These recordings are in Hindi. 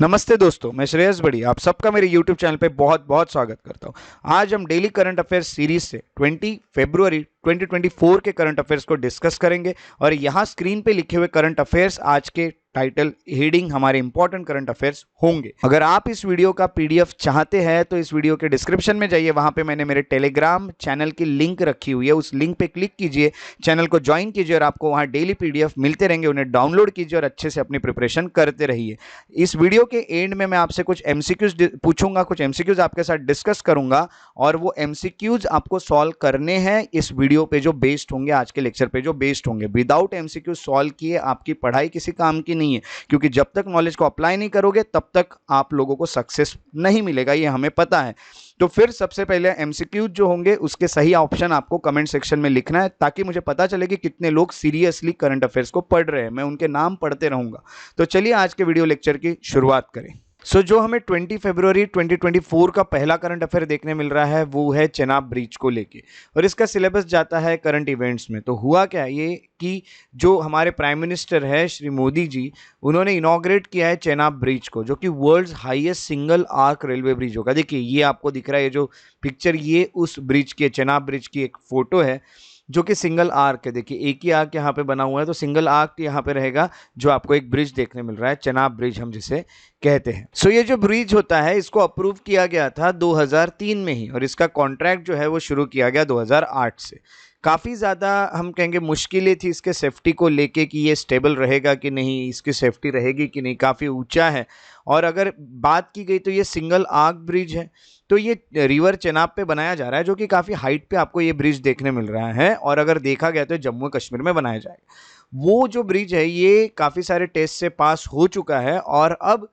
नमस्ते दोस्तों, मैं श्रेयस बड़ी आप सबका मेरे YouTube चैनल पे बहुत बहुत स्वागत करता हूँ। आज हम डेली करंट अफेयर्स सीरीज से 20 फरवरी 2024 के करंट अफेयर्स को डिस्कस करेंगे और यहाँ स्क्रीन पे लिखे हुए करंट अफेयर्स आज के टाइटल हेडिंग हमारे इंपॉर्टेंट करंट अफेयर्स होंगे। अगर आप इस वीडियो का पीडीएफ चाहते हैं तो इस वीडियो के डिस्क्रिप्शन में जाइए, वहां पे मैंने मेरे टेलीग्राम चैनल की लिंक रखी हुई है, उस लिंक पे क्लिक कीजिए, चैनल को ज्वाइन कीजिए और आपको वहां डेली पीडीएफ मिलते रहेंगे। उन्हें डाउनलोड कीजिए और अच्छे से अपनी प्रिपरेशन करते रहिए। इस वीडियो के एंड में मैं आपसे कुछ एमसीक्यूज पूछूंगा, कुछ एमसीक्यूज आपके साथ डिस्कस करूंगा और वो एमसीक्यूज आपको सॉल्व करने हैं इस वीडियो पे जो बेस्ड होंगे, आज के लेक्चर पे जो बेस्ड होंगे। विदाउट एमसीक्यू सॉल्व किए आपकी पढ़ाई किसी काम की नहीं है, क्योंकि जब तक नॉलेज को अप्लाई नहीं करोगे तब तक आप लोगों को सक्सेस नहीं मिलेगा, ये हमें पता है। तो फिर सबसे पहले एमसीक्यूज जो होंगे उसके सही ऑप्शन आपको कमेंट सेक्शन में लिखना है, ताकि मुझे पता चले कि कितने लोग सीरियसली करंट अफेयर्स को पढ़ रहे हैं। मैं उनके नाम पढ़ते रहूंगा। तो चलिए आज के वीडियो लेक्चर की शुरुआत करें। जो हमें 20 फरवरी 2024 का पहला करंट अफेयर देखने मिल रहा है वो है चेनाब ब्रिज को लेके, और इसका सिलेबस जाता है करंट इवेंट्स में। तो हुआ क्या है ये कि जो हमारे प्राइम मिनिस्टर है श्री मोदी जी, उन्होंने इनॉग्रेट किया है चेनाब ब्रिज को, जो कि world's highest single arch railway bridge होगा। देखिए ये आपको दिख रहा है, ये जो पिक्चर, ये उस ब्रिज की, चेनाब ब्रिज की एक फोटो है जो कि सिंगल आर्क है। देखिए एक ही आर्क यहाँ पे बना हुआ है, तो सिंगल आर्क यहाँ पे रहेगा जो आपको एक ब्रिज देखने मिल रहा है, चेनाब ब्रिज हम जिसे कहते हैं। ये जो ब्रिज होता है इसको अप्रूव किया गया था 2003 में ही, और इसका कॉन्ट्रैक्ट जो है वो शुरू किया गया 2008 से। काफ़ी ज़्यादा हम कहेंगे मुश्किलें थी इसके सेफ्टी को लेके कि ये स्टेबल रहेगा कि नहीं, इसकी सेफ्टी रहेगी कि नहीं, काफ़ी ऊंचा है। और अगर बात की गई तो ये सिंगल आर्क ब्रिज है, तो ये रिवर चेनाब पे बनाया जा रहा है, जो कि काफ़ी हाइट पे आपको ये ब्रिज देखने मिल रहा है। और अगर देखा गया तो जम्मू कश्मीर में बनाया जाएगा। वो जो ब्रिज है ये काफ़ी सारे टेस्ट से पास हो चुका है और अब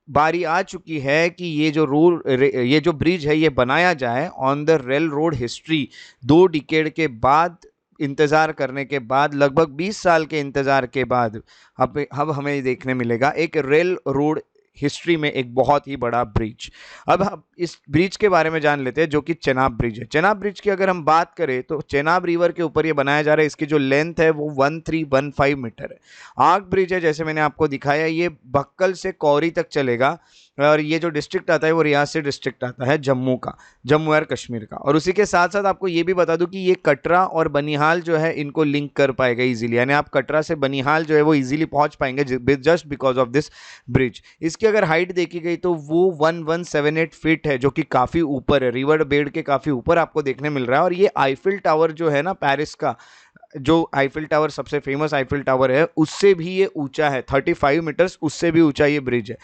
बारी आ चुकी है कि ये जो ब्रिज है ये बनाया जाए on the rail road history. 2 decade के बाद, इंतज़ार करने के बाद, लगभग 20 साल के इंतज़ार के बाद अब हमें देखने मिलेगा एक रेल रोड हिस्ट्री में एक बहुत ही बड़ा ब्रिज। अब हम इस ब्रिज के बारे में जान लेते हैं, जो कि चेनाब ब्रिज है। चेनाब ब्रिज की अगर हम बात करें तो चेनाब रिवर के ऊपर ये बनाया जा रहा है। इसकी जो लेंथ है वो 1315 मीटर है। आर्क ब्रिज है, जैसे मैंने आपको दिखाया, ये भक्कल से कौरी तक चलेगा, और ये जो डिस्ट्रिक्ट आता है वो रियासी डिस्ट्रिक्ट आता है जम्मू का, जम्मू और कश्मीर का। और उसी के साथ साथ आपको ये भी बता दूं कि ये कटरा और बनिहाल जो है इनको लिंक कर पाएगा इजीली, यानी आप कटरा से बनिहाल जो है वो इजीली पहुंच पाएंगे just because of this bridge. इसकी अगर हाइट देखी गई तो वो 1178 फीट है, जो कि काफ़ी ऊपर है, रिवर बेड के काफ़ी ऊपर आपको देखने मिल रहा है। और ये आईफिल टावर जो है ना, पेरिस का जो आईफिल टावर, सबसे फेमस आईफिल टावर है, उससे भी ये ऊंचा है, 35 मीटर्स उससे भी ऊंचा ये ब्रिज है।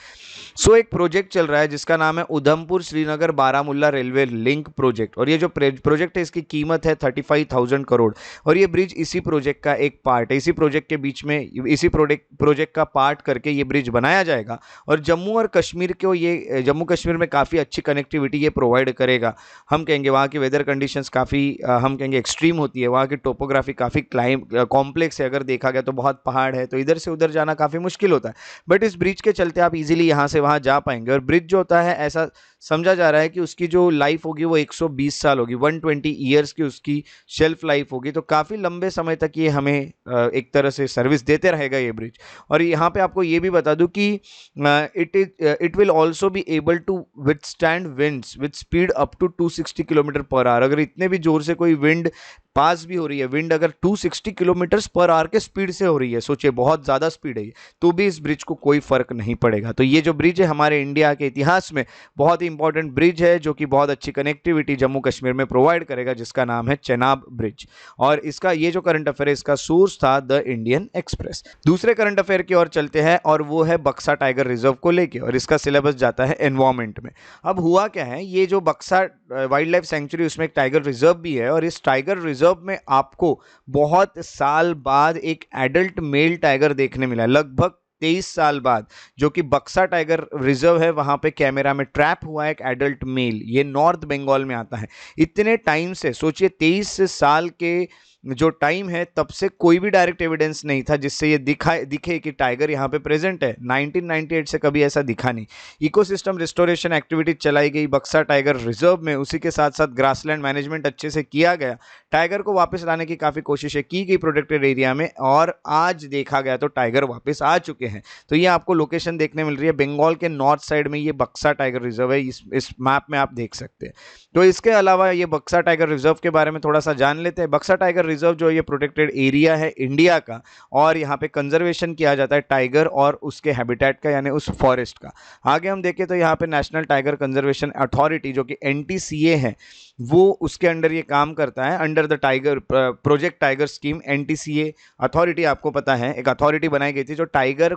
एक प्रोजेक्ट चल रहा है जिसका नाम है Udhampur Srinagar Baramulla railway link project, और ये जो प्रोजेक्ट है इसकी कीमत है 35,000 करोड़। और ये ब्रिज इसी प्रोजेक्ट का एक पार्ट है। इसी प्रोजेक्ट के बीच में, इसी प्रोजेक्ट का पार्ट करके ये ब्रिज बनाया जाएगा, और जम्मू और कश्मीर को, ये जम्मू कश्मीर में काफ़ी अच्छी कनेक्टिविटी ये प्रोवाइड करेगा। हम कहेंगे वहाँ की वेदर कंडीशंस काफ़ी हम कहेंगे एक्सट्रीम होती है, वहाँ की टोपोग्राफी काफ़ी कॉम्प्लेक्स है। अगर देखा गया तो बहुत पहाड़ है, तो इधर से उधर जाना काफ़ी मुश्किल होता है, बट इस ब्रिज के चलते आप इजीली यहाँ से वहाँ जा पाएंगे। और ब्रिज जो होता है, ऐसा समझा जा रहा है कि उसकी जो लाइफ होगी वो 120 साल होगी, 120 ईयर्स की उसकी शेल्फ लाइफ होगी। तो काफ़ी लंबे समय तक ये हमें एक तरह से सर्विस देते रहेगा ये ब्रिज। और यहाँ पे आपको ये भी बता दूं कि it will also be able to withstand winds with speed up to 260 kilometre per hour. अगर इतने भी जोर से कोई विंड पास भी हो रही है, विंड अगर 260 किलोमीटर पर आवर के स्पीड से हो रही है, सोचिए बहुत ज़्यादा स्पीड है, तो भी इस ब्रिज को कोई फर्क नहीं पड़ेगा। तो ये जो ब्रिज है हमारे इंडिया के इतिहास में बहुत ही इंपॉर्टेंट ब्रिज है, जो कि बहुत अच्छी कनेक्टिविटी जम्मू कश्मीर में प्रोवाइड करेगा, जिसका नाम है चेनाब ब्रिज। और इसका ये जो करंट अफेयर है, इसका सोर्स था द इंडियन एक्सप्रेस। दूसरे करंट अफेयर की ओर चलते हैं, और वो है बक्सा टाइगर रिजर्व को लेके, और इसका सिलेबस जाता है एनवायरमेंट में। अब हुआ क्या है, ये जो बक्सा वाइल्ड लाइफ सेंचुरी, उसमें एक टाइगर रिजर्व भी है, और इस टाइगर रिजर्व में आपको बहुत साल बाद एक एडल्ट मेल टाइगर देखने मिला, लगभग 23 साल बाद, जो कि बक्सा टाइगर रिजर्व है, वहां पे कैमरा में ट्रैप हुआ है एक एडल्ट मेल। ये नॉर्थ बंगाल में आता है। इतने टाइम से, सोचिए 23 साल के जो टाइम है तब से कोई भी डायरेक्ट एविडेंस नहीं था जिससे ये दिखे कि टाइगर यहाँ पे प्रेजेंट है। 1998 से कभी ऐसा दिखा नहीं। इकोसिस्टम रिस्टोरेशन एक्टिविटी चलाई गई बक्सा टाइगर रिजर्व में, उसी के साथ साथ ग्रासलैंड मैनेजमेंट अच्छे से किया गया। टाइगर को वापस लाने की काफ़ी कोशिशें की गई प्रोटेक्टेड एरिया में, और आज देखा गया तो टाइगर वापस आ चुके हैं। तो ये आपको लोकेशन देखने मिल रही है, बंगाल के नॉर्थ साइड में ये बक्सा टाइगर रिजर्व है, इस मैप में आप देख सकते हैं। तो इसके अलावा ये बक्सा टाइगर रिजर्व के बारे में थोड़ा सा जान लेते हैं। बक्सा टाइगर रिजर्व जो ये प्रोटेक्टेड एरिया है इंडिया का, और यहाँ पे कंजर्वेशन किया जाता है टाइगर और उसके हैबिटेट का, यानी उस फॉरेस्ट का। आगे हम देखें तो यहाँ पे नेशनल टाइगर कंजर्वेशन अथॉरिटी जो कि NTCA है, वो उसके अंडर ये काम करता है, under the tiger project tiger scheme. NTCA authority आपको पता है एक अथॉरिटी बनाई गई थी जो टाइगर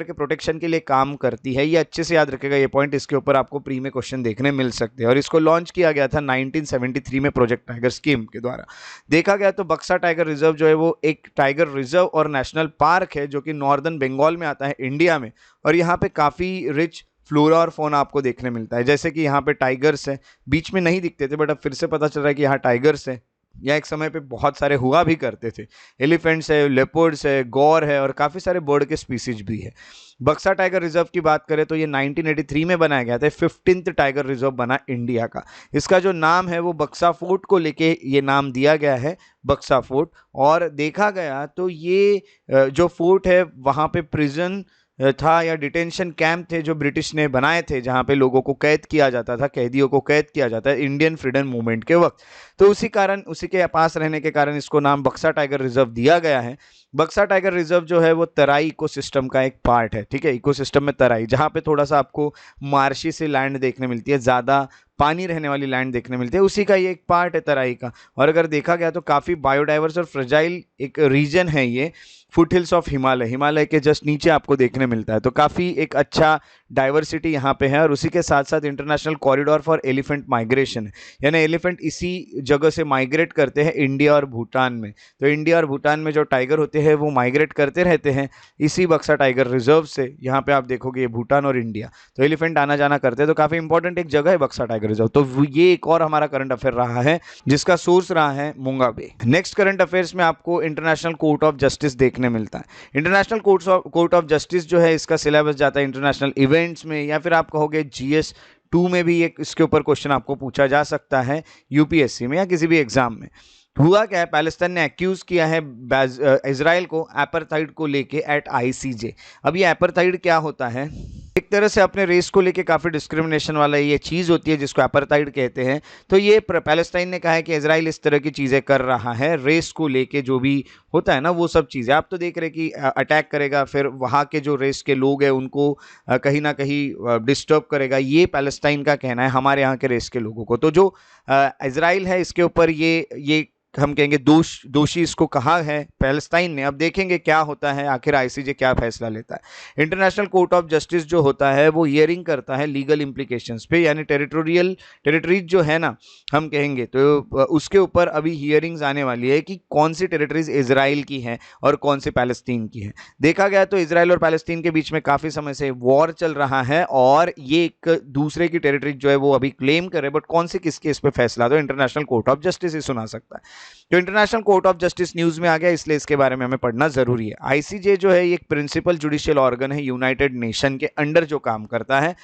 के प्रोटेक्शन के लिए काम करती है। ये अच्छे से याद रखेगा ये पॉइंट, इसके ऊपर आपको प्री में क्वेश्चन देखने मिल सकते हैं। और इसको लॉन्च किया गया था 1973 में प्रोजेक्ट टाइगर स्कीम के द्वारा। देखा गया तो बक्सा टाइगर रिजर्व जो है वो एक टाइगर रिजर्व और नेशनल पार्क है जो कि नॉर्दर्न बंगाल में आता है इंडिया में, और यहाँ पे काफ़ी रिच फ्लोरा और फोना आपको देखने मिलता है। जैसे कि यहाँ पे टाइगर्स हैं, बीच में नहीं दिखते थे बट अब फिर से पता चल रहा है कि यहाँ टाइगर्स हैं, या एक समय पे बहुत सारे हुआ भी करते थे। एलिफेंट्स है, लेपर्ड्स है, गौर है, और काफ़ी सारे बर्ड के स्पीसीज भी है। बक्सा टाइगर रिजर्व की बात करें तो ये 1983 में बनाया गया था, 15th टाइगर रिजर्व बना इंडिया का। इसका जो नाम है वो बक्सा फोर्ट को लेके ये नाम दिया गया है, बक्सा फोर्ट। और देखा गया तो ये जो फोर्ट है वहाँ पे प्रिजन था या डिटेंशन कैंप थे जो ब्रिटिश ने बनाए थे, जहाँ पे लोगों को कैद किया जाता था, कैदियों को कैद किया जाता है इंडियन फ्रीडम मूवमेंट के वक्त। तो उसी के पास रहने के कारण इसको नाम बक्सा टाइगर रिजर्व दिया गया है। बक्सा टाइगर रिजर्व जो है वो तराई इकोसिस्टम का एक पार्ट है, ठीक है। इकोसिस्टम में तराई, जहाँ पे थोड़ा सा आपको मार्शी से लैंड देखने मिलती है, ज़्यादा पानी रहने वाली लैंड देखने मिलती है, उसी का ये एक पार्ट है तराई का। और अगर देखा गया तो काफ़ी बायोडाइवर्स और फ्रेजाइल एक रीजन है ये। फुट हिल्स ऑफ हिमालय के जस्ट नीचे आपको देखने मिलता है, तो काफ़ी एक अच्छा डाइवर्सिटी यहाँ पे है। और उसी के साथ साथ international corridor for elephant migration है, यानी एलिफेंट इसी जगह से माइग्रेट करते हैं इंडिया और भूटान में। तो इंडिया और भूटान में जो टाइगर होते हैं वो माइग्रेट करते रहते हैं इसी बक्सा टाइगर रिजर्व से। यहाँ पे आप देखोगे ये भूटान और इंडिया, तो एलिफेंट आना जाना करते हैं, तो काफ़ी इंपॉर्टेंट एक जगह है बक्सा टाइगर रिजर्व। तो ये एक और हमारा करंट अफेयर रहा है जिसका सोर्स रहा है मूंगा बे। नेक्स्ट करंट अफेयर्स में आपको इंटरनेशनल कोर्ट ऑफ जस्टिस देखने मिलता है। इंटरनेशनल कोर्ट ऑफ जस्टिस जो है इसका सिलेबस जाता है इंटरनेशनल इवेंट्स में, या फिर आप कहोगे GS2 में भी एक इसके ऊपर क्वेश्चन आपको पूछा जा सकता है UPSC में या किसी भी एग्जाम में। हुआ क्या है, पैलेस्टाइन ने एक्यूज किया है इजराइल को एपार्थाइड को लेके एट ICJ। अब ये एपार्थाइड क्या होता है, एक तरह से अपने रेस को लेके काफ़ी डिस्क्रिमिनेशन वाला ये चीज़ होती है जिसको एपार्थाइड कहते हैं। तो ये पैलेस्टाइन ने कहा है कि इजराइल इस तरह की चीज़ें कर रहा है, रेस को लेके जो भी होता है ना वो सब चीज़ें। आप तो देख रहे कि अटैक करेगा, फिर वहाँ के जो रेस के लोग हैं उनको कहीं ना कहीं डिस्टर्ब करेगा, ये पैलेस्टाइन का कहना है हमारे यहाँ के रेस के लोगों को। तो जो इजराइल है इसके ऊपर ये हम कहेंगे दोषी इसको कहा है पैलेस्टाइन ने। अब देखेंगे क्या होता है, आखिर ICJ क्या फैसला लेता है। इंटरनेशनल कोर्ट ऑफ जस्टिस जो होता है वो हियरिंग करता है लीगल इम्प्लीकेशंस पे, यानी टेरिटरीज जो है ना हम कहेंगे, तो उसके ऊपर अभी हियरिंग्स आने वाली है कि कौन सी टेरिटरीज इजराइल की हैं और कौन सी पैलेस्तीन की हैं। देखा गया तो इजराइल और पैलेस्तीन के बीच में काफ़ी समय से वॉर चल रहा है, और ये एक दूसरे की टेरिटरी जो है वो अभी क्लेम करे, बट कौन सी किसके इस पर फैसला तो इंटरनेशनल कोर्ट ऑफ जस्टिस ही सुना सकता है। तो international Court of justice news में आ गया, इसलिए इसके बारे में हमें पढ़ना जरूरी है। ICJ जो है एक प्रिंसिपल जुडिशियल ऑर्गन है यूनाइटेड नेशन के अंडर जो काम करता है।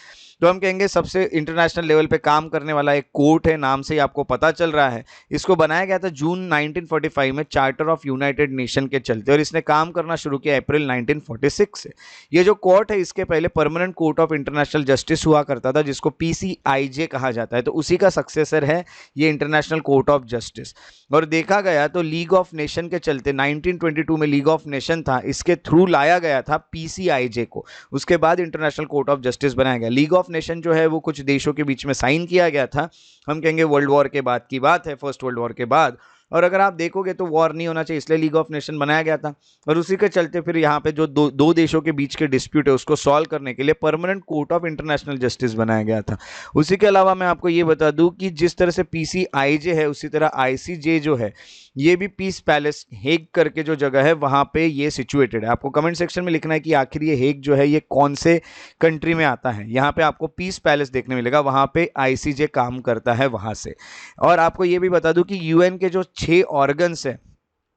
तो हम कहेंगे सबसे इंटरनेशनल लेवल पे काम करने वाला एक कोर्ट है, नाम से ही आपको पता चल रहा है। इसको बनाया गया था जून 1945 में चार्टर ऑफ यूनाइटेड नेशन के चलते, और इसने काम करना शुरू किया अप्रैल 1946 से। ये जो कोर्ट है इसके पहले permanent court of international justice हुआ करता था जिसको PCIJ कहा जाता है, तो उसी का सक्सेसर है ये इंटरनेशनल कोर्ट ऑफ जस्टिस। और देखा गया तो लीग ऑफ नेशन के चलते 1922 में लीग ऑफ नेशन था, इसके थ्रू लाया गया था PCIJ को, उसके बाद इंटरनेशनल कोर्ट ऑफ जस्टिस बनाया गया। लीग ऑफ नेशन जो है वो कुछ देशों के बीच में साइन किया गया था, हम कहेंगे वर्ल्ड वॉर के बाद की बात है, फर्स्ट वर्ल्ड वॉर के बाद। और अगर आप देखोगे तो वॉर नहीं होना चाहिए, इसलिए लीग ऑफ नेशन बनाया गया था। और उसी के चलते फिर यहाँ पे जो दो देशों के बीच के डिस्प्यूट है उसको सॉल्व करने के लिए permanent court of international justice बनाया गया था। उसी के अलावा मैं आपको ये बता दूं कि जिस तरह से PCIJ है उसी तरह ICJ जो है ये भी पीस पैलेस हेग करके जो जगह है वहाँ पे ये सिचुएटेड है। आपको कमेंट सेक्शन में लिखना है कि आखिर ये हेग जो है ये कौन से कंट्री में आता है। यहाँ पे आपको पीस पैलेस देखने मिलेगा, वहाँ पे ICJ काम करता है वहाँ से। और आपको ये भी बता दूं कि UN के जो 6 ऑर्गन्स है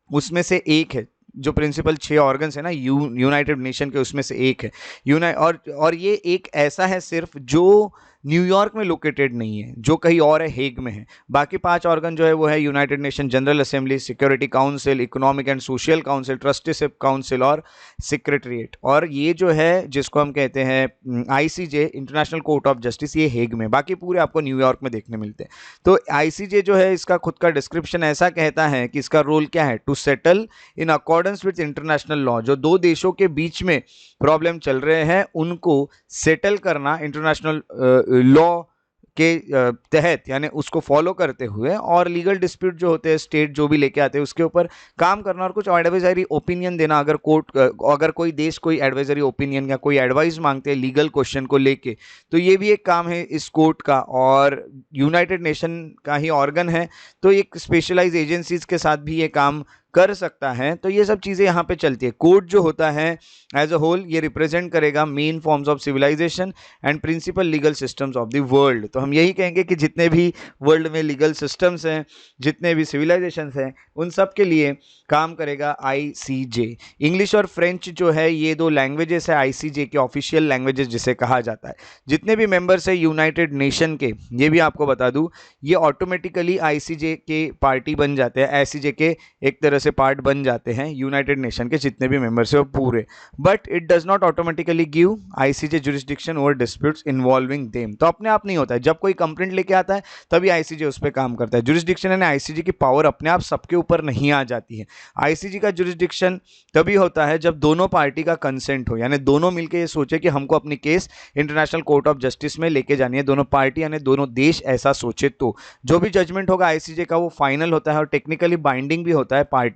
उसमें से एक है, जो प्रिंसिपल 6 ऑर्गन्स है ना यूनाइटेड नेशन के, उसमें से एक है और ये एक ऐसा है सिर्फ जो न्यूयॉर्क में लोकेटेड नहीं है, जो कहीं और है, हेग में है। बाकी 5 ऑर्गन जो है वो है United nation general assembly, security council, economic and social council, trusteeship council और सेक्रेटरीट। और ये जो है जिसको हम कहते हैं ICJ, international Court of justice, ये हेग में, बाकी पूरे आपको न्यूयॉर्क में देखने मिलते हैं। तो आईसीजे जो है इसका खुद का डिस्क्रिप्शन ऐसा कहता है कि इसका रोल क्या है, to settle in accordance with international law. जो 2 देशों के बीच में प्रॉब्लम चल रहे हैं उनको सेटल करना इंटरनेशनल लॉ के तहत, यानी उसको फॉलो करते हुए, और लीगल डिस्प्यूट जो होते हैं स्टेट जो भी लेके आते हैं उसके ऊपर काम करना, और कुछ एडवाइजरी ओपिनियन देना। अगर कोई देश कोई एडवाइजरी ओपिनियन या कोई एडवाइस मांगते हैं लीगल क्वेश्चन को लेके, तो ये भी एक काम है इस कोर्ट का, और यूनाइटेड नेशन का ही ऑर्गन है, तो एक स्पेशलाइज एजेंसीज के साथ भी ये काम कर सकता है। तो ये सब चीज़ें यहाँ पे चलती है। कोर्ट जो होता है एज अ होल ये रिप्रेजेंट करेगा main forms of civilisation and principal legal systems of the world. तो हम यही कहेंगे कि जितने भी वर्ल्ड में लीगल सिस्टम्स हैं, जितने भी सिविलाइजेशंस हैं, उन सब के लिए काम करेगा आईसीजे। इंग्लिश और फ्रेंच जो है ये 2 लैंग्वेजेस है आईसीजे के, ऑफिशियल लैंग्वेजेस जिसे कहा जाता है। जितने भी मेंबर्स है यूनाइटेड नेशन के, ये भी आपको बता दूं, ये ऑटोमेटिकली आईसीजे के पार्टी बन जाते हैं, आईसीजे के एक तरह से पार्ट बन जाते हैं यूनाइटेड नेशन के जितने भी मेंबर्स है वो पूरे। But it does not automatically give ICJ jurisdiction over disputes involving them. तो अपने आप नहीं होता है, जब कोई कंप्लेंट लेके आता है तभी आईसीजे उस पर काम करता है। जुरिस्डिक्शन यानी आईसीजे की पावर अपने आप सबके ऊपर नहीं आ जाती है। आईसीजे का जुरिस्डिक्शन तभी होता है जब दोनों पार्टी का कंसेंट हो, यानी दोनों मिलकर ये सोचे कि हमको अपनी case international Court of justice में लेके जानी है, दोनों पार्टी यानी दोनों देश ऐसा सोचे, तो जो भी जजमेंट होगा आईसीजे का वो फाइनल होता है और टेक्निकली बाइंडिंग भी होता है पार्टीज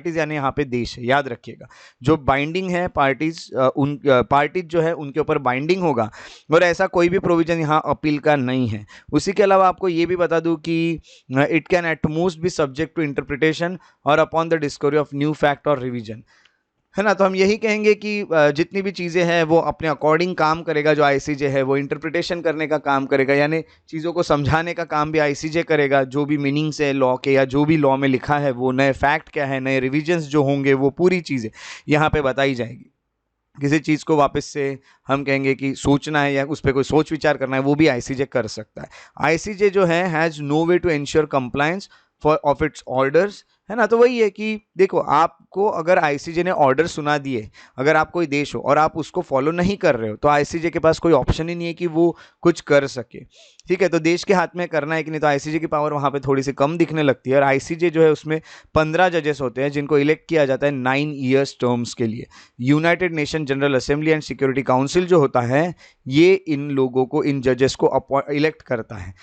यानी यहाँ पे देश है, याद रखिएगा। जो बाइंडिंग है पार्टीज जो है उनके ऊपर बाइंडिंग होगा, और ऐसा कोई भी प्रोविजन यहाँ अपील का नहीं है। उसी के अलावा आपको ये भी बता दूं कि it can at most be subject to interpretation और upon the discovery of new fact और रिवीजन, है ना। तो हम यही कहेंगे कि जितनी भी चीज़ें हैं वो अपने अकॉर्डिंग काम करेगा। जो आईसीजे है वो इंटरप्रिटेशन करने का काम करेगा, यानी चीज़ों को समझाने का काम भी आईसीजे करेगा। जो भी मीनिंग्स है लॉ के या जो भी लॉ में लिखा है वो नए फैक्ट क्या है, नए रिविजन्स जो होंगे वो पूरी चीज़ें यहाँ पे बताई जाएगी। किसी चीज़ को वापस से हम कहेंगे कि सोचना है या उस पर कोई सोच विचार करना है, वो भी आईसीजे कर सकता है। आईसीजे जो है has no way to ensure compliance for of its orders, है ना। तो वही है कि देखो, आपको अगर आईसीजे ने ऑर्डर सुना दिए, अगर आप कोई देश हो और आप उसको फॉलो नहीं कर रहे हो, तो आईसीजे के पास कोई ऑप्शन ही नहीं है कि वो कुछ कर सके, ठीक है। तो देश के हाथ में करना है कि नहीं, तो आईसीजे की पावर वहाँ पे थोड़ी सी कम दिखने लगती है। और आईसीजे जो है उसमें 15 जजेस होते हैं जिनको इलेक्ट किया जाता है 9 ईयर्स टर्म्स के लिए। United nation general assembly and security council जो होता है ये इन लोगों को, इन जजेस को इलेक्ट करता है,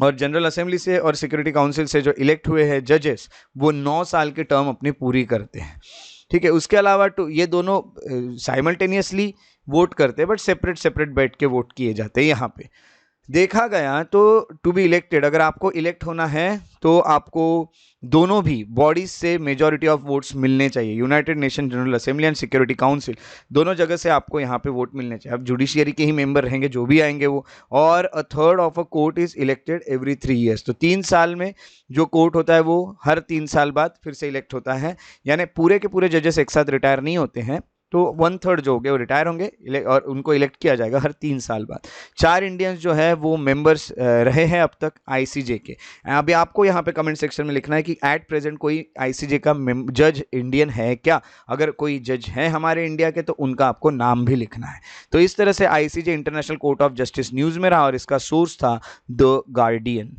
और जनरल असेंबली से और सिक्योरिटी काउंसिल से जो इलेक्ट हुए हैं जजेस वो 9 साल के टर्म अपनी पूरी करते हैं, ठीक है। उसके अलावा ये दोनों साइमल्टेनियसली वोट करते हैं, बट सेपरेट सेपरेट बैठ के वोट किए जाते हैं। यहाँ पे देखा गया तो टू बी इलेक्टेड, अगर आपको इलेक्ट होना है तो आपको दोनों भी बॉडीज से मेजॉरिटी ऑफ वोट्स मिलने चाहिए। United nation general assembly and security council दोनों जगह से आपको यहाँ पे वोट मिलने चाहिए। अब जुडिशियरी के ही मेंबर रहेंगे जो भी आएंगे वो, और 1/3 of a court is elected every 3 years. तो 3 साल में जो कोर्ट होता है वो हर 3 साल बाद फिर से इलेक्ट होता है, यानी पूरे के पूरे जजेस एक साथ रिटायर नहीं होते हैं। तो 1/3 जो हो गए वो रिटायर होंगे और उनको इलेक्ट किया जाएगा हर 3 साल बाद। 4 इंडियंस जो है वो मेंबर्स रहे हैं अब तक आईसीजे के। अभी आपको यहाँ पे कमेंट सेक्शन में लिखना है कि एट प्रेजेंट कोई आईसीजे का जज इंडियन है क्या। अगर कोई जज है हमारे इंडिया के तो उनका आपको नाम भी लिखना है। तो इस तरह से ICJ international Court of justice news में रहा और इसका सोर्स था द गार्डियन।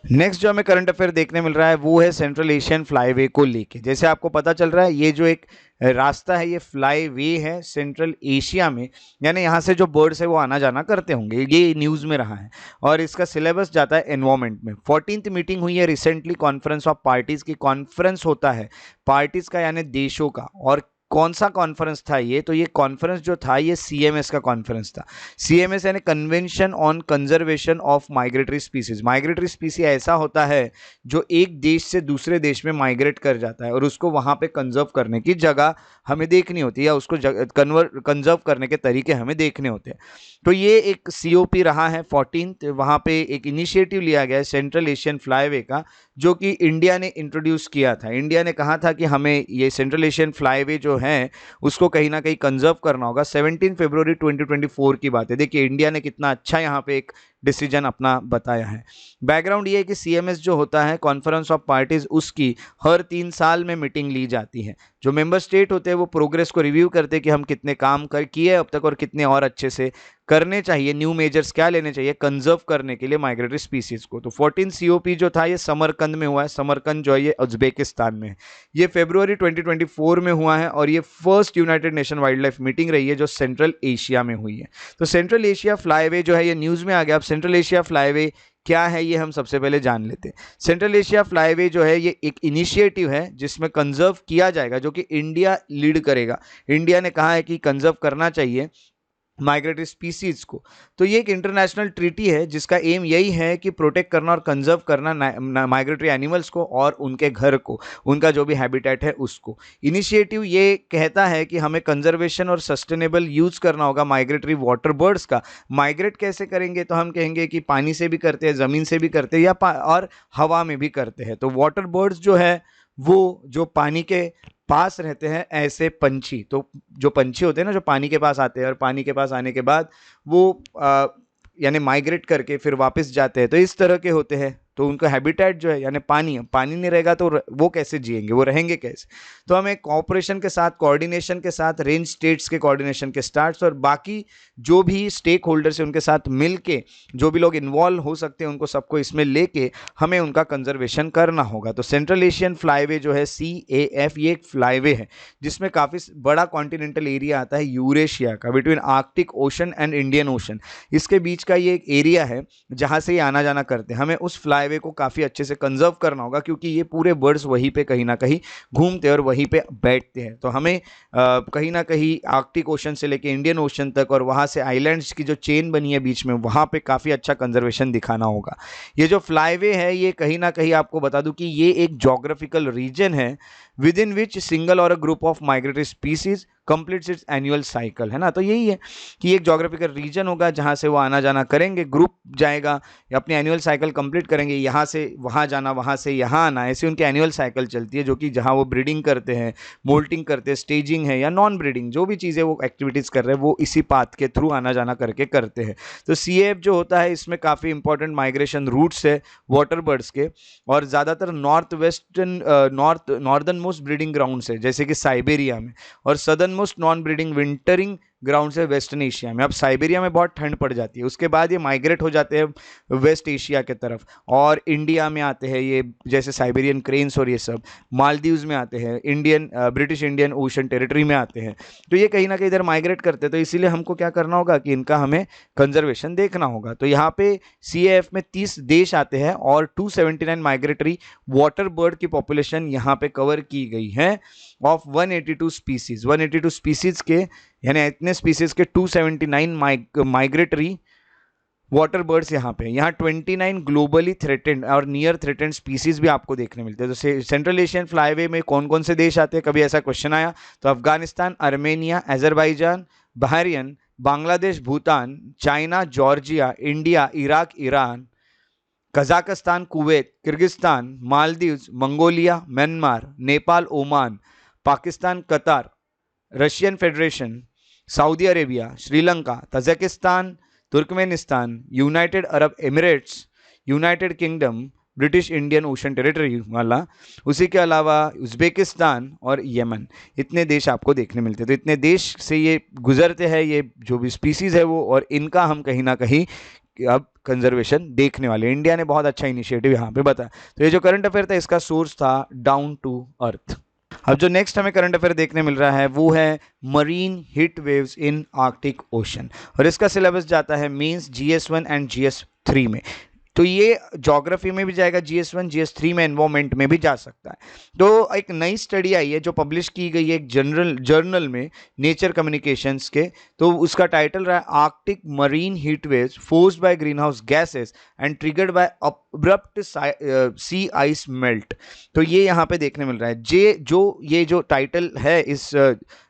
नेक्स्ट जो हमें करंट अफेयर देखने मिल रहा है वो है सेंट्रल एशियन फ्लाईवे को लेके। जैसे आपको पता चल रहा है ये जो एक रास्ता है ये फ्लाईवे है सेंट्रल एशिया में, यानी यहाँ से जो बर्ड्स है वो आना जाना करते होंगे, ये न्यूज़ में रहा है। और इसका सिलेबस जाता है एनवायरमेंट में। 14th मीटिंग हुई है रिसेंटली कॉन्फ्रेंस ऑफ पार्टीज़ की। कॉन्फ्रेंस होता है पार्टीज़ का यानी देशों का, और कौन सा कॉन्फ्रेंस था ये, तो ये कॉन्फ्रेंस जो था ये CMS का कॉन्फ्रेंस था। CMS यानी convention on conservation of migratory species. Migratory स्पीसी ऐसा होता है जो एक देश से दूसरे देश में माइग्रेट कर जाता है और उसको वहाँ पे कंजर्व करने की जगह हमें देखनी होती है या उसको कंजर्व करने के तरीके हमें देखने होते हैं। तो ये एक COP रहा है 14th। वहाँ पे एक इनिशिएटिव लिया गया है सेंट्रल एशियन फ्लाईवे का, जो कि इंडिया ने इंट्रोड्यूस किया था। इंडिया ने कहा था कि हमें ये सेंट्रल एशियन फ्लाईवे जो है उसको कहीं ना कहीं कंजर्व करना होगा। 17 फरवरी 2024 की बात है। देखिए इंडिया ने कितना अच्छा यहाँ पे एक डिसीजन अपना बताया है। बैकग्राउंड ये है कि CMS जो होता है कॉन्फ्रेंस ऑफ पार्टीज, उसकी हर 3 साल में मीटिंग ली जाती है। जो मेंबर स्टेट होते हैं वो प्रोग्रेस को रिव्यू करते हैं कि हम कितने काम किए अब तक और कितने और अच्छे से करने चाहिए, न्यू मेजर्स क्या लेने चाहिए कंजर्व करने के लिए माइग्रेटरी स्पीसीज को। तो 14 COP जो था ये समरकंद में हुआ है। समरकंद जो है ये उज्बेकिस्तान में है। ये फरवरी 2024 में हुआ है और ये first United nation wild life meeting रही है जो सेंट्रल एशिया में हुई है। तो सेंट्रल एशिया फ्लाईवे जो है ये न्यूज़ में आ गया। अब सेंट्रल एशिया फ्लाईवे क्या है ये हम सबसे पहले जान लेते हैं। सेंट्रल एशिया फ्लाईवे जो है ये एक इनिशिएटिव है जिसमें कंजर्व किया जाएगा, जो कि इंडिया लीड करेगा। इंडिया ने कहा है कि कंजर्व करना चाहिए माइग्रेटरी स्पीसीज को। तो ये एक इंटरनेशनल ट्रीटी है जिसका एम यही है कि प्रोटेक्ट करना और कंजर्व करना माइग्रेटरी एनिमल्स को और उनके घर को, उनका जो भी हैबिटेट है उसको। इनिशिएटिव ये कहता है कि हमें कंजर्वेशन और सस्टेनेबल यूज़ करना होगा माइग्रेटरी वाटर बर्ड्स का। माइग्रेट कैसे करेंगे, तो हम कहेंगे कि पानी से भी करते हैं, ज़मीन से भी करते हैं, या और हवा में भी करते हैं। तो वाटर बर्ड्स जो है वो जो पानी के पास रहते हैं ऐसे पंछी, तो जो पंछी होते हैं ना जो पानी के पास आते हैं और पानी के पास आने के बाद वो यानी माइग्रेट करके फिर वापस जाते हैं, तो इस तरह के होते हैं। तो उनका हैबिटेट जो है यानी पानी नहीं रहेगा तो वो कैसे जिएंगे, वो रहेंगे कैसे। तो हमें कोऑपरेशन के साथ, कोऑर्डिनेशन के साथ, रेंज स्टेट्स के कोऑर्डिनेशन के साथ और बाकी जो भी स्टेक होल्डर्स हैं उनके साथ मिल के जो भी लोग इन्वॉल्व हो सकते हैं उनको सबको इसमें लेके हमें उनका कंजर्वेशन करना होगा। तो सेंट्रल एशियन फ्लाईवे जो है CAF ये एक फ्लाईवे है जिसमें काफ़ी बड़ा कॉन्टिनेंटल एरिया आता है यूरेशिया का, between Arctic ocean and Indian ocean. इसके बीच का ये एक एरिया है जहाँ से ये आना जाना करते हैं। हमें उस फ्लाईवे को काफ़ी अच्छे से कंजर्व करना होगा क्योंकि ये पूरे बर्ड्स वहीं पे कहीं ना कहीं घूमते हैं और वहीं पे बैठते हैं। तो हमें कहीं ना कहीं आर्कटिक ओशन से लेके इंडियन ओशन तक और वहाँ से आइलैंड्स की जो चेन बनी है बीच में, वहाँ पे काफ़ी अच्छा कंजर्वेशन दिखाना होगा। ये जो फ्लाईवे है ये कहीं ना कहीं आपको बता दूं कि ये एक जोग्राफिकल रीजन है विद इन विच सिंगल और a group of migratory species completes it's annual cycle, है ना। तो यही है कि एक जोग्राफिकल रीजन होगा जहाँ से वो आना जाना करेंगे, ग्रुप जाएगा या अपनी एनुअल साइकिल कंप्लीट करेंगे, यहाँ से वहाँ जाना, वहाँ से यहाँ आना, ऐसे उनकी एनुअल साइकिल चलती है, जो कि जहाँ वो ब्रीडिंग करते हैं, मोल्टिंग करते हैं, स्टेजिंग है या नॉन ब्रीडिंग, जो भी चीज़ें वो एक्टिविटीज़ कर रहे हैं वो इसी पाथ के थ्रू आना जाना करके करते हैं। तो CAF जो होता है इसमें काफ़ी इंपॉर्टेंट माइग्रेशन रूट्स है वाटर बर्ड्स के, और ज़्यादातर नॉर्दर्न मोस्ट ब्रीडिंग ग्राउंड्स है जैसे कि साइबेरिया में, और southern most non breeding wintering ground है वेस्टर्न एशिया में। अब साइबेरिया में बहुत ठंड पड़ जाती है, उसके बाद ये माइग्रेट हो जाते हैं वेस्ट एशिया के तरफ, और इंडिया में आते हैं ये, जैसे साइबेरियन क्रेन्स और ये सब मालदीव्स में आते हैं, ब्रिटिश इंडियन ओशन टेरिटरी में आते हैं। तो ये कहीं ना कहीं इधर माइग्रेट करते हैं, तो इसीलिए हमको क्या करना होगा कि इनका हमें कंजर्वेशन देखना होगा। तो यहाँ पे CAF में 30 देश आते हैं और 279 माइग्रेटरी वाटर बर्ड की पॉपुलेशन यहाँ पे कवर की गई है ऑफ 182 स्पीसीज। 182 स्पीसीज के यानी इतने स्पीसीज के 279 माइग्रेटरी वाटर बर्ड्स यहाँ पे, यहाँ 29 ग्लोबली थ्रेटेंड और नियर थ्रेटेंड स्पीसीज भी आपको देखने मिलते हैं। तो सेंट्रल एशियन फ्लाईवे में कौन कौन से देश आते हैं, कभी ऐसा क्वेश्चन आया तो Afghanistan, Armenia, Azerbaijan, Bahrain, Bangladesh, Bhutan, China, Georgia, India, Iraq, Iran, Kazakhstan, Kuwait, Kyrgyzstan, Maldives, Mongolia, Myanmar, Nepal, Oman, Pakistan, Qatar, Russian Federation, Saudi Arabia, Sri Lanka, Tajikistan, Turkmenistan, United Arab Emirates, United Kingdom, British Indian Ocean Territory वाला, उसी के अलावा उज़्बेकिस्तान और यमन, इतने देश आपको देखने मिलते हैं। तो इतने देश से ये गुजरते हैं ये जो भी स्पीसीज़ है वो, और इनका हम कहीं ना कहीं अब कंजर्वेशन देखने वाले। इंडिया ने बहुत अच्छा इनिशिएटिव यहाँ पे बताया। तो ये जो करंट अफेयर था इसका सोर्स था डाउन टू अर्थ। अब जो नेक्स्ट हमें करंट अफेयर देखने मिल रहा है वो है marine heat waves in Arctic ocean, और इसका सिलेबस जाता है मेंस GS1 एंड GS3 में। तो ये ज्योग्राफी में भी जाएगा GS1, GS3 में एनवायरमेंट में भी जा सकता है। तो एक नई स्टडी आई है जो पब्लिश की गई है एक जर्नल में, नेचर कम्युनिकेशंस के। तो उसका टाइटल रहा है Arctic marine heat waves forced by greenhouse gases and triggered by abrupt sea ice melt. तो ये यहाँ पे देखने मिल रहा है। ये जो टाइटल है इस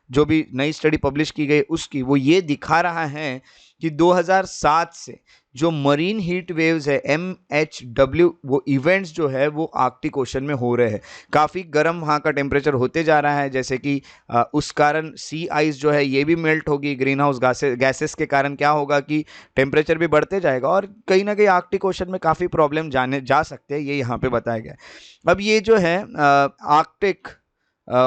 जो भी नई स्टडी पब्लिश की गई उसकी, वो ये दिखा रहा है कि 2007 से जो मरीन हीट वेव्स है MHW, वो इवेंट्स जो है वो आर्कटिक ओशन में हो रहे हैं। काफ़ी गर्म वहाँ का टेम्परेचर होते जा रहा है, जैसे कि उस कारण सी आइस जो है ये भी मेल्ट होगी। ग्रीन हाउस गैसेस के कारण क्या होगा कि टेम्परेचर भी बढ़ते जाएगा और कहीं ना कहीं आर्कटिक ओशन में काफ़ी प्रॉब्लम जा सकते हैं, ये यहाँ पे बताया गया है। अब ये जो है आर्कटिक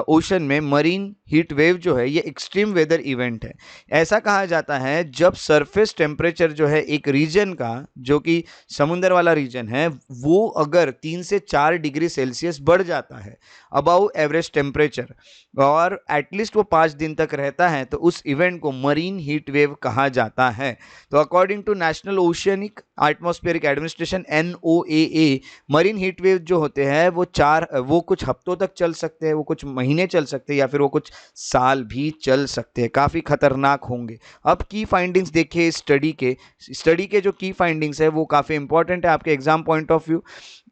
ओशन में मरीन हीट वेव जो है ये एक्सट्रीम वेदर इवेंट है। ऐसा कहा जाता है जब सरफेस टेम्परेचर जो है एक रीजन का, जो कि समुद्र वाला रीजन है, वो अगर 3 से 4 डिग्री सेल्सियस बढ़ जाता है अबाउ एवरेज टेम्परेचर और एटलीस्ट वो 5 दिन तक रहता है, तो उस इवेंट को मरीन हीट वेव कहा जाता है। तो according to National Oceanic Atmospheric Administration NOAA, marine heat wave जो होते हैं वो कुछ हफ्तों तक चल सकते हैं, वो कुछ महीने चल सकते हैं या फिर वो कुछ साल भी चल सकते हैं, काफ़ी खतरनाक होंगे। अब की फाइंडिंग्स देखिए स्टडी के जो की फाइंडिंग्स है वो काफ़ी इंपॉर्टेंट है आपके एग्जाम पॉइंट ऑफ व्यू।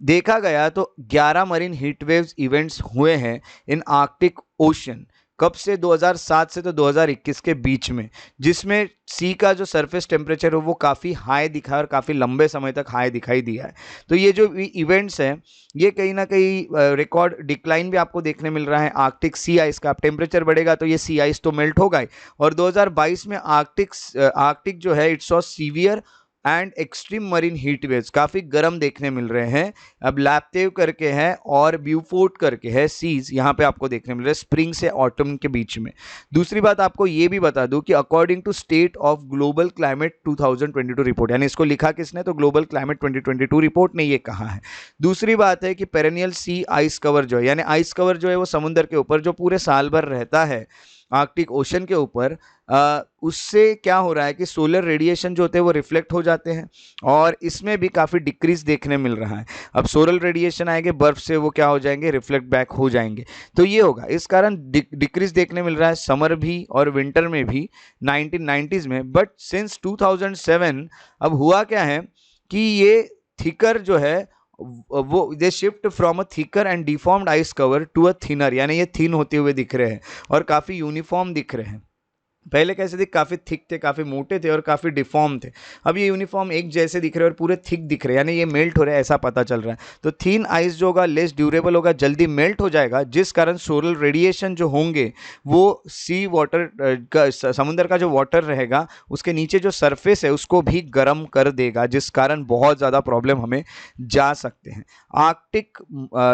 देखा गया तो 11 मरीन हीट वेव्स इवेंट्स हुए हैं इन आर्कटिक ओशन। कब से? 2007 से तो 2021 के बीच में, जिसमें सी का जो सरफेस टेम्परेचर है वो काफ़ी हाई दिखा और काफ़ी लंबे समय तक हाई दिखाई दिया है। तो ये जो इवेंट्स हैं ये कहीं ना कहीं रिकॉर्ड डिक्लाइन भी आपको देखने मिल रहा है आर्कटिक सी आइस का। टेम्परेचर बढ़ेगा तो ये सी आइस तो मेल्ट होगा ही, और 2022 में आर्कटिक जो है it's saw severe and extreme marine heat waves, काफ़ी गर्म देखने मिल रहे हैं। अब लैप्तेव करके है और ब्यूफोर्ट करके है सीज, यहाँ पे आपको देखने मिल रहे हैं स्प्रिंग से ऑटम के बीच में। दूसरी बात आपको ये भी बता दूं कि according to State of Global Climate 2022 report, यानी इसको लिखा किसने? तो ग्लोबल क्लाइमेट 2022 रिपोर्ट ने ये कहा है। दूसरी बात है कि पेरेनियल सी आइस कवर जो है, यानी आइस कवर जो है वो समुद्र के ऊपर जो पूरे साल भर रहता है आर्कटिक ओशन के ऊपर, उससे क्या हो रहा है कि सोलर रेडिएशन जो होते हैं वो रिफ्लेक्ट हो जाते हैं और इसमें भी काफ़ी डिक्रीज देखने मिल रहा है। अब सोलर रेडिएशन आएंगे, बर्फ से वो क्या हो जाएंगे? रिफ्लेक्ट बैक हो जाएंगे। तो ये होगा, इस कारण डिक्रीज देखने मिल रहा है समर भी और विंटर में भी 1990s में। बट सिंस 2007 अब हुआ क्या है कि ये थिकर जो है वो they shift from a thicker and deformed ice cover to a thinner, यानी ये थिन होते हुए दिख रहे हैं और काफ़ी यूनिफॉर्म दिख रहे हैं। पहले कैसे थे? काफ़ी थिक थे, काफ़ी मोटे थे और काफ़ी डिफॉर्म थे। अब ये यूनिफॉर्म एक जैसे दिख रहे हैं और पूरे थिक दिख रहे हैं, यानी ये मेल्ट हो रहा है, ऐसा पता चल रहा है। तो थिन आइस जो होगा लेस ड्यूरेबल होगा, जल्दी मेल्ट हो जाएगा, जिस कारण सोलर रेडिएशन जो होंगे वो सी वाटर का, समुद्र का जो वाटर रहेगा उसके नीचे जो सरफेस है उसको भी गर्म कर देगा, जिस कारण बहुत ज़्यादा प्रॉब्लम हमें जा सकते हैं। आर्कटिक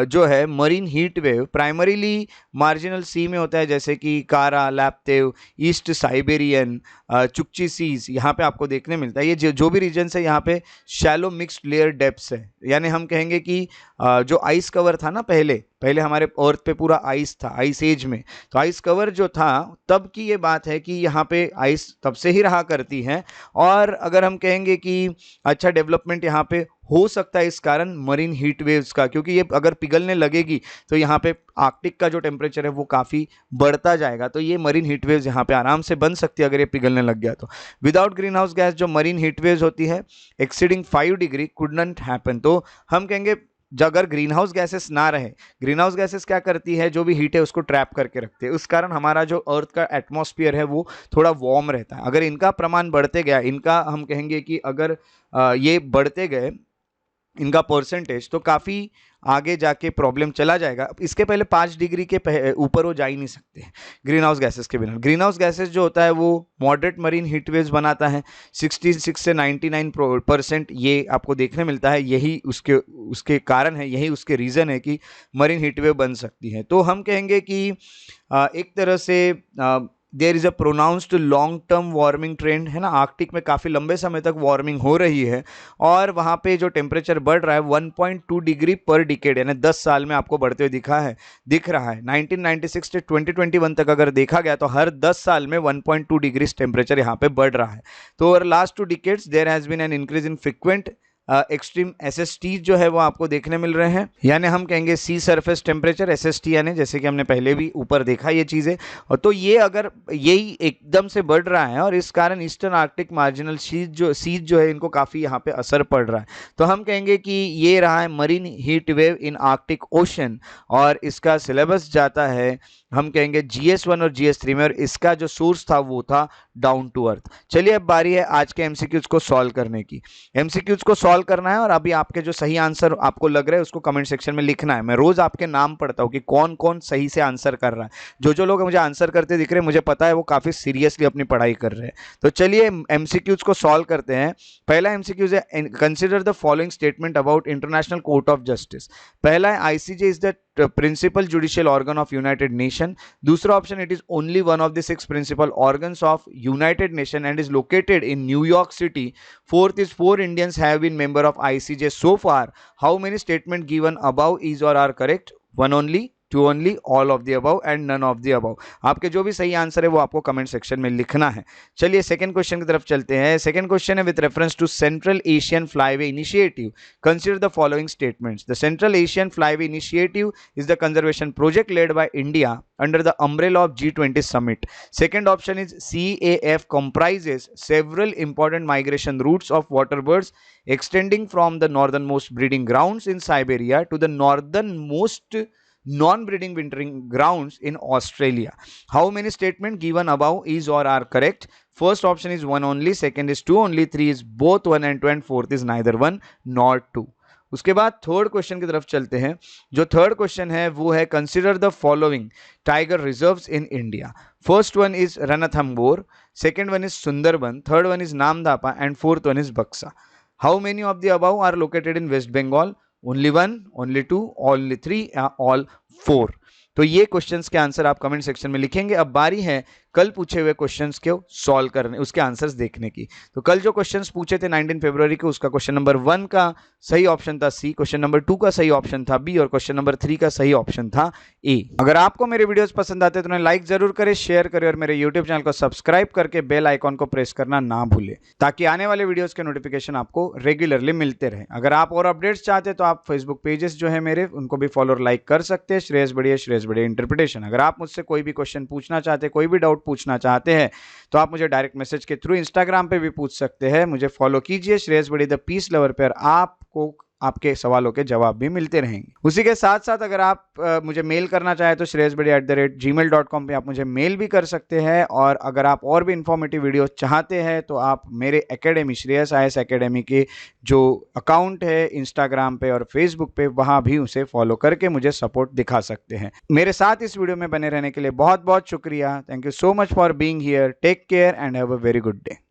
जो है marine heat wave primarily marginal sea में होता है, जैसे कि Kara, Laptev, East Siberian, Chukchi seas, यहाँ पे आपको देखने मिलता है। ये जो भी रीजन है यहाँ पे शैलो मिक्स्ड लेयर डेप्थ्स है, यानी हम कहेंगे कि जो आइस कवर था ना पहले हमारे अर्थ पे पूरा आइस था, आइस एज में, तो आइस कवर जो था तब की ये बात है कि यहाँ पे आइस तब से ही रहा करती है। और अगर हम कहेंगे कि अच्छा डेवलपमेंट यहाँ पे हो सकता है इस कारण मरीन हीट वेव्स का, क्योंकि ये अगर पिघलने लगेगी तो यहाँ पे आर्कटिक का जो टेम्परेचर है वो काफ़ी बढ़ता जाएगा, तो ये मरीन हीट वेव्स यहाँ पे आराम से बन सकती है अगर ये पिघलने लग गया तो। विदाउट ग्रीन हाउस गैस जो मरीन हीट वेव्स होती है exceeding 5 degree could not happen. तो हम कहेंगे अगर ग्रीन हाउस गैसेस ना रहे, ग्रीन हाउस गैसेस क्या करती है? जो भी हीट है उसको ट्रैप करके रखते हैं, उस कारण हमारा जो अर्थ का एटमॉस्फेयर है वो थोड़ा वार्म रहता है। अगर इनका प्रमाण बढ़ते गया, इनका हम कहेंगे कि अगर ये बढ़ते गए इनका परसेंटेज, तो काफ़ी आगे जाके प्रॉब्लम चला जाएगा। इसके पहले 5 डिग्री के ऊपर वो जा ही नहीं सकते ग्रीन हाउस गैसेस के बिना। ग्रीन हाउस गैसेस जो होता है वो मॉडरेट मरीन हीट वेव्स बनाता है, 66 से 99% ये आपको देखने मिलता है। यही उसके कारण है, यही उसके रीज़न है कि मरीन हीट वेव बन सकती है। तो हम कहेंगे कि एक तरह से there is a pronounced long term warming trend है ना, आर्कटिक में काफ़ी लंबे समय तक वार्मिंग हो रही है और वहाँ पे जो टेम्परेचर बढ़ रहा है 1.2 डिग्री पर डिकेड, यानी 10 साल में आपको बढ़ते हुए दिख रहा है। 1996 से 2021 तक अगर देखा गया तो हर 10 साल में 1.2 डिग्री टेम्परेचर यहाँ पे बढ़ रहा है। तो over last 2 decades there has been an increase in frequent extreme SST जो है वो आपको देखने मिल रहे हैं, यानी हम कहेंगे सी सरफेस टेम्परेचर SST, यानी जैसे कि हमने पहले भी ऊपर देखा ये चीज़ें। और तो ये अगर यही एकदम से बढ़ रहा है और इस कारण ईस्टर्न आर्कटिक मार्जिनल सीज जो है इनको काफ़ी यहाँ पे असर पड़ रहा है, तो हम कहेंगे कि ये रहा है marine heat wave in Arctic ocean, और इसका सिलेबस जाता है हम कहेंगे GS1 और GS3 में, और इसका जो सोर्स था वो था डाउन टू अर्थ। चलिए अब बारी है आज के MCQs को सॉल्व करने की। MCQs को सॉल्व करना है और अभी आपके जो सही आंसर आपको लग रहा है उसको कमेंट सेक्शन में लिखना है। मैं रोज आपके नाम पढ़ता हूँ कि कौन कौन सही से आंसर कर रहा है। जो लोग मुझे आंसर करते दिख रहे हैं मुझे पता है वो काफी सीरियसली अपनी पढ़ाई कर रहे हैं। तो चलिए MCQs को सॉल्व करते हैं। पहला MCQs है, consider the following statement about International Court of Justice. पहला है ICJ is the principal judicial organ of United Nation. दूसरा option, it is only one of the 6 principal organs of United Nation and is located in New York city. Fourth is 4 Indians have been member of ICJ so far. How many statement given about is or are correct? 1 only, 2 only, all of the above and none of the above. आपके जो भी सही आंसर है वो आपको कमेंट सेक्शन में लिखना है। चलिए सेकंड क्वेश्चन की तरफ चलते हैं। सेकंड क्वेश्चन है, with reference to Central Asian Flyway Initiative consider the following statements. The Central Asian Flyway Initiative is the conservation project led by India under the umbrella of G20 summit. Second option is CAF comprises several important migration routes of waterbirds extending from the northernmost breeding grounds in Siberia to the northernmost non-breeding wintering grounds in Australia. How many statements given above is or are correct? First option is 1 only, second is 2 only, 3 is both 1 and 2, and fourth is neither 1 nor 2. उसके बाद थर्ड क्वेश्चन की तरफ चलते हैं। जो थर्ड क्वेश्चन है वो है, consider the following tiger reserves in India. First one is Ranthambore, second one is Sundarban, third one is Namdapha and fourth one is Buxa. How many of the above are located in West Bengal? Only 1, only 2, only 3, all 4। तो ये क्वेश्चंस के आंसर आप कमेंट सेक्शन में लिखेंगे। अब बारी है कल पूछे हुए क्वेश्चंस को सॉल्व करने, उसके आंसर्स देखने की। तो कल जो क्वेश्चंस पूछे थे 19 फरवरी को, उसका क्वेश्चन नंबर 1 का सही ऑप्शन था C, क्वेश्चन नंबर 2 का सही ऑप्शन था B, और क्वेश्चन नंबर 3 का सही ऑप्शन था A। अगर आपको मेरे वीडियोस पसंद आते तो उन्हें लाइक जरूर करें, शेयर करें और मेरे यूट्यूब चैनल को सब्सक्राइब करके बेल आइकॉन को प्रेस करना ना भूलें, ताकि आने वाले वीडियोस के नोटिफिकेशन आपको रेगुलरली मिलते रहे। अगर आप और अपडेट्स चाहते हैं तो आप फेसबुक पेजेस जो है मेरे, उनको भी फॉलो और लाइक कर सकते हैं, श्रेयस बढ़िया इंटरप्रिटेशन। अगर आप मुझसे कोई भी क्वेश्चन पूछना चाहते हैं, कोई भी डाउट पूछना चाहते हैं, तो आप मुझे डायरेक्ट मैसेज के थ्रू इंस्टाग्राम पे भी पूछ सकते हैं। मुझे फॉलो कीजिए श्रेयस बढ़िया द पीस लवर पे, और आपको आपके सवालों के जवाब भी मिलते रहेंगे। उसी के साथ साथ अगर आप मुझे मेल करना चाहे तो shreyasbadi@gmail.com पे आप मुझे मेल भी कर सकते हैं। और अगर आप और भी इंफॉर्मेटिव वीडियो चाहते हैं तो आप मेरे एकेडमी श्रेयस IAS एकेडमी के जो अकाउंट है इंस्टाग्राम पे और फेसबुक पे, वहां भी उसे फॉलो करके मुझे सपोर्ट दिखा सकते हैं। मेरे साथ इस वीडियो में बने रहने के लिए बहुत बहुत शुक्रिया। Thank you so much for being here. Take care and have a very good day.